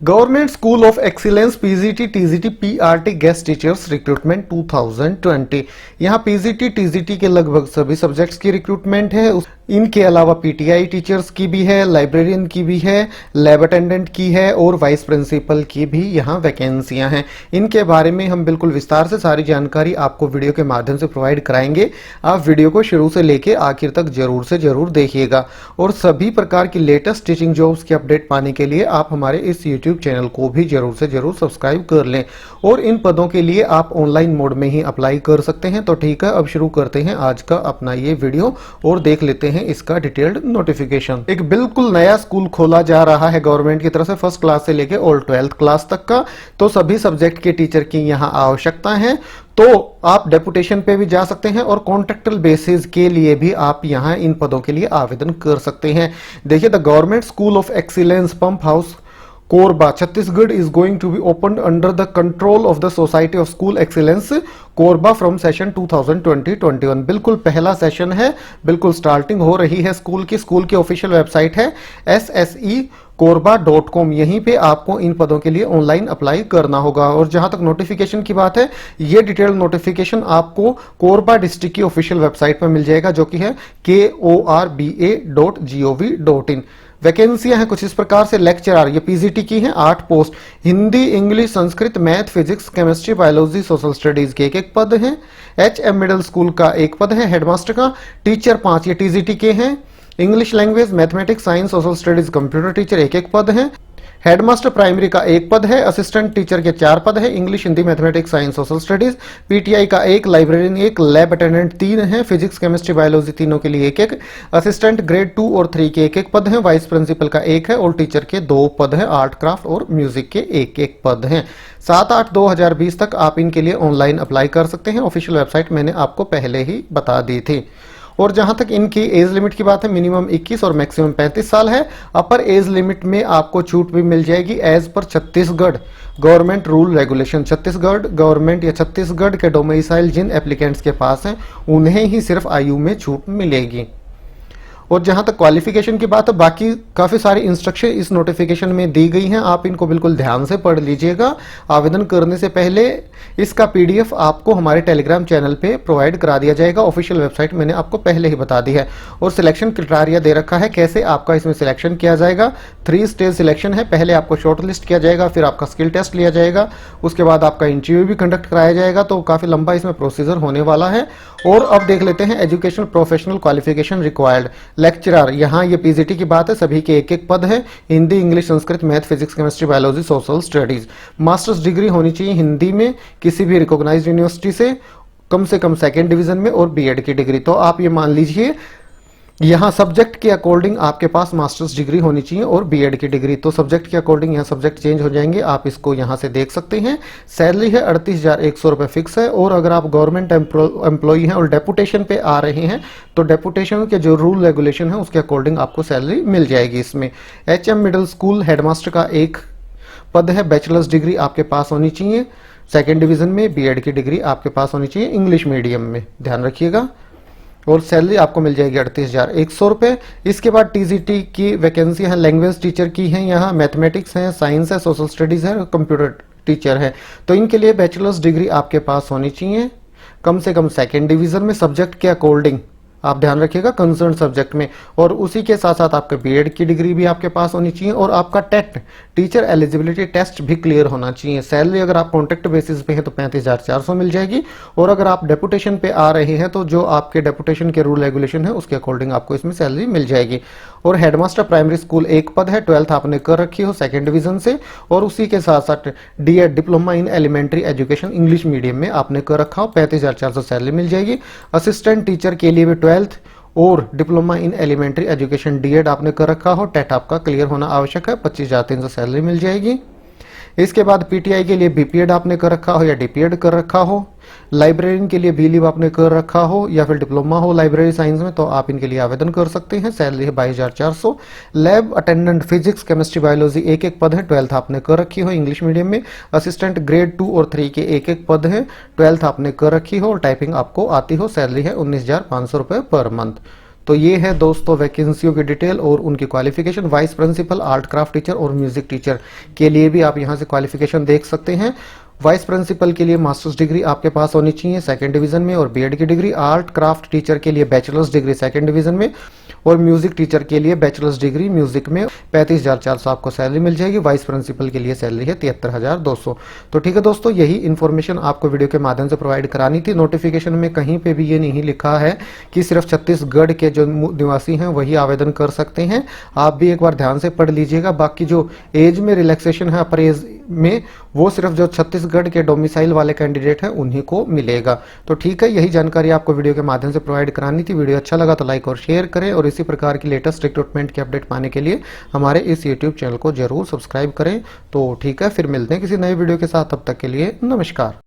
Government school of excellence PGT TGT PRT guest teachers recruitment 2020। यहाँ PGT TGT के लगभग सभी सब्जेक्ट्स की रिक्रूटमेंट है। इनके अलावा पीटीआई टीचर्स की भी है, लाइब्रेरियन की भी है, लैब अटेंडेंट की है और वाइस प्रिंसिपल की भी यहाँ वैकेंसियां हैं। इनके बारे में हम बिल्कुल विस्तार से सारी जानकारी आपको वीडियो के माध्यम से प्रोवाइड कराएंगे। आप वीडियो को शुरू से लेके आखिर तक जरूर से जरूर देखिएगा और सभी प्रकार की लेटेस्ट टीचिंग जॉब्स की अपडेट पाने के लिए आप हमारे इस यूट्यूब चैनल को भी जरूर से जरूर सब्सक्राइब कर लें। और इन पदों के लिए आप ऑनलाइन मोड में ही अप्लाई कर सकते हैं। तो ठीक है, अब शुरू करते हैं आज का अपना ये वीडियो और देख लेते हैं इसका डिटेल्ड नोटिफिकेशन। एक बिल्कुल नया स्कूल खोला जा रहा है गवर्नमेंट की तरफ से, फर्स्ट क्लास से लेके और 12th क्लास तक का। तो सभी सब्जेक्ट के टीचर की यहाँ आवश्यकता है। तो आप डेपुटेशन पे भी जा सकते हैं और कॉन्ट्रैक्टल बेसिस के लिए भी आप यहाँ इन पदों के लिए आवेदन कर सकते हैं। देखिए, the government school of excellence pump house Korba Chhattisgarh is going to be opened under the control of the Society of School Excellence Korba from session 2020-21। बिल्कुल पहला सेशन है, बिल्कुल स्टार्टिंग हो रही है स्कूल की ऑफिशियल वेबसाइट है sse.korba.com। यहीं पे आपको इन पदों के लिए ऑनलाइन अप्लाई करना होगा। और जहां तक नोटिफिकेशन की बात है, ये डिटेल नोटिफिकेशन आपको कोरबा डिस्ट्रिक्ट की ऑफिशियल वेबसाइट पर मिल जाएगा, जो कि है korba.gov.in। वैकेंसियां हैं कुछ इस प्रकार से। लेक्चरर ये पीजीटी की हैं 8 post, Hindi, English, Sanskrit, math, physics, chemistry, biology, social studies के एक पद हैं। एचएम मिडिल स्कूल का एक पद है, हेडमास्टर का। टीचर 5 ये टीजीटी के हैं। English language, mathematics, science, social studies, computer teacher एक पद है। हेडमास्टर प्राइमरी का एक पद है। असिस्टेंट टीचर के 4 पद है, English, Hindi, mathematics, science, social studies. PTI का एक, लाइब्रेरियन एक, लैब अटेंडेंट 3 है, फिजिक्स, केमिस्ट्री, बायोलॉजी तीनों के लिए एक। असिस्टेंट ग्रेड 2 और 3 के एक पद है। वाइस प्रिंसिपल का एक है और टीचर के 2 पद है। आर्ट, क्राफ्ट और म्यूजिक के एक पद हैं। 7/8/2020 तक आप इनके लिए ऑनलाइन अप्लाई कर सकते हैं। ऑफिशियल वेबसाइट मैंने आपको पहले ही बता दी थी। और जहां तक इनकी एज लिमिट की बात है, मिनिमम 21 और मैक्सिमम 35 साल है। अपर एज लिमिट में आपको छूट भी मिल जाएगी as per Chhattisgarh government rule regulation. Chhattisgarh government या छत्तीसगढ़ के डोमिसाइल जिन एप्लीकेंट्स के पास हैं, उन्हें ही सिर्फ आयु में छूट मिलेगी। और जहां तक क्वालिफिकेशन की बात है, बाकी काफी सारी इंस्ट्रक्शन इस नोटिफिकेशन में दी गई हैं, आप इनको बिल्कुल ध्यान से पढ़ लीजिएगा। आवेदन करने से पहले इसका पीडीएफ आपको हमारे टेलीग्राम चैनल पे प्रोवाइड करा दिया जाएगा। ऑफिशियल वेबसाइट मैंने आपको पहले ही बता दी है। और सिलेक्शन क्राइटेरिया दे रखा है कैसे आपका इसमें सिलेक्शन किया जाएगा। 3 स्टेज सिलेक्शन है। पहले आपको शॉर्ट लिस्ट किया जाएगा, फिर आपका स्किल टेस्ट लिया जाएगा, उसके बाद आपका इंटरव्यू भी कंडक्ट कराया जाएगा। तो काफी लंबा इसमें प्रोसीजर होने वाला है। और अब देख लेते हैं educational professional qualification required. Lecturer, यहाँ ये पीजीटी की बात है, सभी के एक पद है। Hindi, English, Sanskrit, math, physics, chemistry, biology, social studies. Masters degree होनी चाहिए हिंदी में किसी भी रिकॉग्नाइज्ड यूनिवर्सिटी से कम 2nd डिवीजन में और बीएड की डिग्री। तो आप ये मान लीजिए यहाँ सब्जेक्ट के अकॉर्डिंग आपके पास मास्टर्स डिग्री होनी चाहिए और बीएड की डिग्री। तो सब्जेक्ट के अकॉर्डिंग यहाँ सब्जेक्ट चेंज हो जाएंगे, आप इसको यहाँ से देख सकते हैं। सैलरी है 38,100 रुपये फिक्स है। और अगर आप गवर्नमेंट एम्प्लॉई हैं और डेपुटेशन पे आ रहे हैं, तो डेपुटेशन के जो रूल रेगुलेशन है उसके अकॉर्डिंग आपको सैलरी मिल जाएगी इसमें। एचएम मिडिल स्कूल हेडमास्टर का एक पद है। बैचलर्स डिग्री आपके पास होनी चाहिए 2nd डिवीजन में। बीएड की डिग्री आपके पास होनी चाहिए इंग्लिश मीडियम में, ध्यान रखिएगा। और सैलरी आपको मिल जाएगी 38,100 रुपये। इसके बाद टीजीटी की वैकेंसी है, लैंग्वेज टीचर की है, यहाँ मैथमेटिक्स है, साइंस है, सोशल स्टडीज है, कंप्यूटर टीचर है। तो इनके लिए बैचलर्स डिग्री आपके पास होनी चाहिए कम से कम 2nd डिवीजन में, सब्जेक्ट के अकॉर्डिंग आप ध्यान रखिएगा कंसर्न सब्जेक्ट में। और उसी के साथ साथ आपके बीएड की डिग्री भी आपके पास होनी चाहिए और आपका टेट टीचर एलिजिबिलिटी टेस्ट भी क्लियर होना चाहिए। सैलरी अगर आप कॉन्ट्रैक्ट बेसिस पे है तो 35,400 मिल जाएगी। और अगर आप डेपुटेशन पे आ रहे हैं तो जो आपके डेपुटेशन के रूल रेगुलेशन है उसके अकॉर्डिंग आपको इसमें सैलरी मिल जाएगी। और हेडमास्टर प्राइमरी स्कूल एक पद है, 12th आपने कर रखी हो 2nd डिवीजन से। और उसी के साथ साथ DEd diploma in elementary education English medium में आपने कर रखा हो, 35,400 सैलरी मिल जाएगी। असिस्टेंट टीचर के लिए भी 12th और diploma in elementary education DEd आपने कर रखा हो, टेट आपका क्लियर होना आवश्यक है, 25,300 सैलरी मिल जाएगी। इसके बाद पीटीआई के लिए बीपीएड आपने कर रखा हो या डीपीएड कर रखा हो, लाइब्रेरियन के लिए बीलीव आपने कर रखा हो या फिर डिप्लोमा हो लाइब्रेरी साइंस में, तो आप इनके लिए आवेदन कर सकते हैं। सैलरी है 22,400। Lab attendant physics, chemistry, biology एक पद है, 12th आपने कर रखी हो इंग्लिश मीडियम में। असिस्टेंट ग्रेड 2 और 3 के एक पद है, 12th आपने कर रखी हो और टाइपिंग आपको आती हो। सैलरी है 19,500 रुपये पर मंथ। तो ये है दोस्तों वैकेंसियों की डिटेल और उनकी qualification. Vice principal, art craft teacher और म्यूजिक टीचर के लिए भी आप यहाँ से क्वालिफिकेशन देख सकते हैं। वाइस प्रिंसिपल के लिए मास्टर्स डिग्री आपके पास होनी चाहिए सेकंड डिवीजन में और बीएड की डिग्री। आर्ट क्राफ्ट टीचर के लिए बैचलर्स डिग्री सेकंड डिवीजन में और म्यूजिक टीचर के लिए बैचलर्स डिग्री म्यूजिक में 35,400 आपको सैलरी मिल जाएगी। वाइस प्रिंसिपल के लिए सैलरी है 73,200। तो ठीक है दोस्तों, यही इन्फॉर्मेशन आपको वीडियो के माध्यम से प्रोवाइड करानी थी। नोटिफिकेशन में कहीं पे भी ये नहीं लिखा है कि सिर्फ छत्तीसगढ़ के जो निवासी हैं वही आवेदन कर सकते हैं। आप भी एक बार ध्यान से पढ़ लीजिएगा। बाकी जो एज में रिलैक्सेशन है अपर एज में, वो सिर्फ जो छत्तीसगढ़ के डोमिसाइल वाले कैंडिडेट हैं उन्हीं को मिलेगा। तो ठीक है, यही जानकारी आपको वीडियो के माध्यम से प्रोवाइड करानी थी। वीडियो अच्छा लगा तो लाइक और शेयर करें और इसी प्रकार की लेटेस्ट रिक्रूटमेंट की अपडेट पाने के लिए हमारे इस यूट्यूब चैनल को जरूर सब्सक्राइब करें। तो ठीक है, फिर मिलते हैं किसी नए वीडियो के साथ। तब तक के लिए नमस्कार।